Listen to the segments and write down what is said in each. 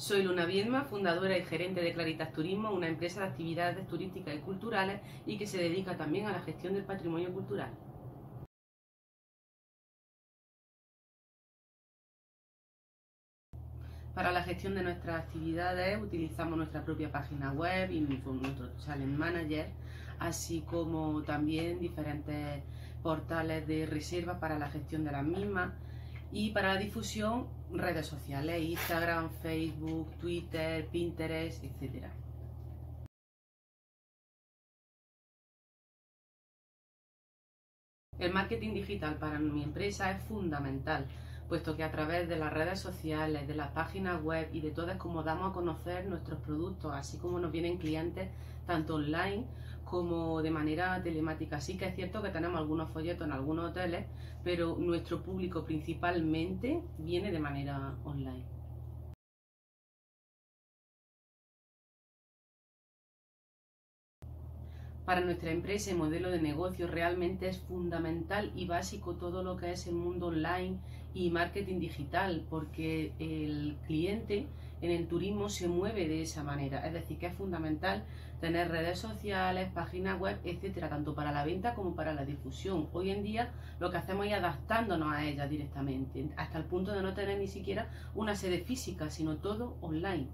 Soy Luna Viedma, fundadora y gerente de Claritas Turismo, una empresa de actividades turísticas y culturales y que se dedica también a la gestión del patrimonio cultural. Para la gestión de nuestras actividades utilizamos nuestra propia página web y nuestro Challenge Manager, así como también diferentes portales de reserva para la gestión de las mismas y para la difusión redes sociales, Instagram, Facebook, Twitter, Pinterest, etc. El marketing digital para mi empresa es fundamental, puesto que a través de las redes sociales, de las páginas web y de todas como damos a conocer nuestros productos, así como nos vienen clientes tanto online como de manera telemática. Sí que es cierto que tenemos algunos folletos en algunos hoteles, pero nuestro público principalmente viene de manera online. Para nuestra empresa y modelo de negocio realmente es fundamental y básico todo lo que es el mundo online y marketing digital, porque el cliente en el turismo se mueve de esa manera. Es decir, que es fundamental tener redes sociales, páginas web, etcétera, tanto para la venta como para la difusión. Hoy en día lo que hacemos es adaptándonos a ellas directamente, hasta el punto de no tener ni siquiera una sede física, sino todo online.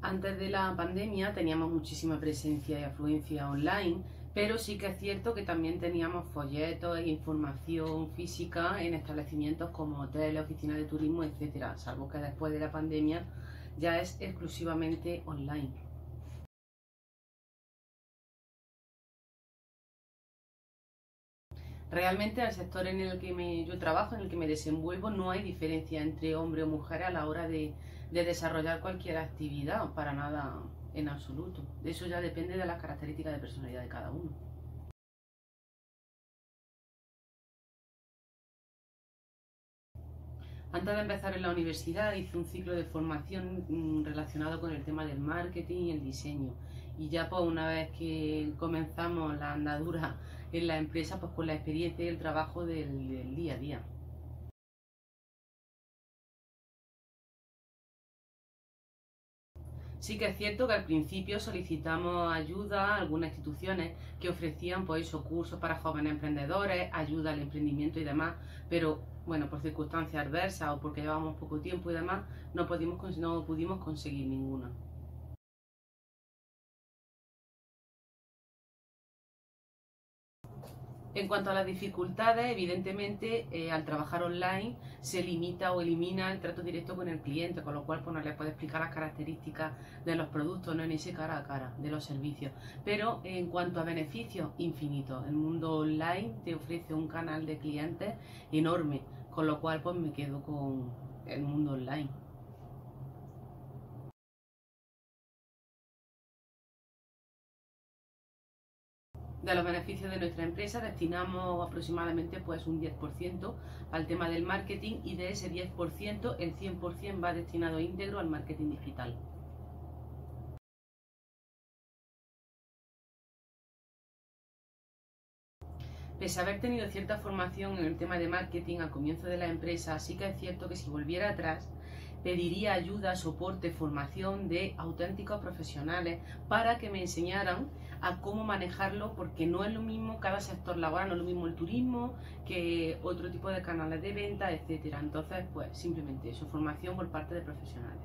Antes de la pandemia teníamos muchísima presencia y afluencia online, pero sí que es cierto que también teníamos folletos e información física en establecimientos como hoteles, oficinas de turismo, etcétera, salvo que después de la pandemia ya es exclusivamente online. Realmente al sector en el que yo trabajo, en el que me desenvuelvo, no hay diferencia entre hombre o mujer a la hora de desarrollar cualquier actividad, para nada en absoluto. Eso ya depende de las características de personalidad de cada uno. Antes de empezar en la universidad hice un ciclo de formación relacionado con el tema del marketing y el diseño. Y ya pues una vez que comenzamos la andadura en la empresa, pues con la experiencia y el trabajo del día a día. Sí que es cierto que al principio solicitamos ayuda a algunas instituciones que ofrecían pues eso, cursos para jóvenes emprendedores, ayuda al emprendimiento y demás, pero bueno, por circunstancias adversas o porque llevábamos poco tiempo y demás, no pudimos conseguir ninguna. En cuanto a las dificultades, evidentemente al trabajar online se limita o elimina el trato directo con el cliente, con lo cual pues, no le puede explicar las características de los productos, no en ese cara a cara de los servicios. Pero en cuanto a beneficios, infinitos. El mundo online te ofrece un canal de clientes enorme, con lo cual pues me quedo con el mundo online. De los beneficios de nuestra empresa destinamos aproximadamente pues un 10% al tema del marketing y de ese 10% el 100% va destinado íntegro al marketing digital. Pese a haber tenido cierta formación en el tema de marketing al comienzo de la empresa, sí que es cierto que si volviera atrás pediría ayuda, soporte, formación de auténticos profesionales para que me enseñaran a cómo manejarlo, porque no es lo mismo cada sector laboral, no es lo mismo el turismo que otro tipo de canales de venta, etcétera. Entonces, pues simplemente eso, formación por parte de profesionales.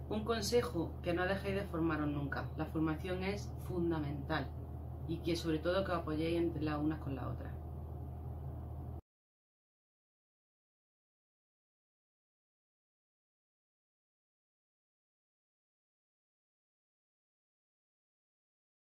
Un consejo, que no dejéis de formaros nunca. La formación es fundamental y que sobre todo que os apoyéis entre las unas con las otras.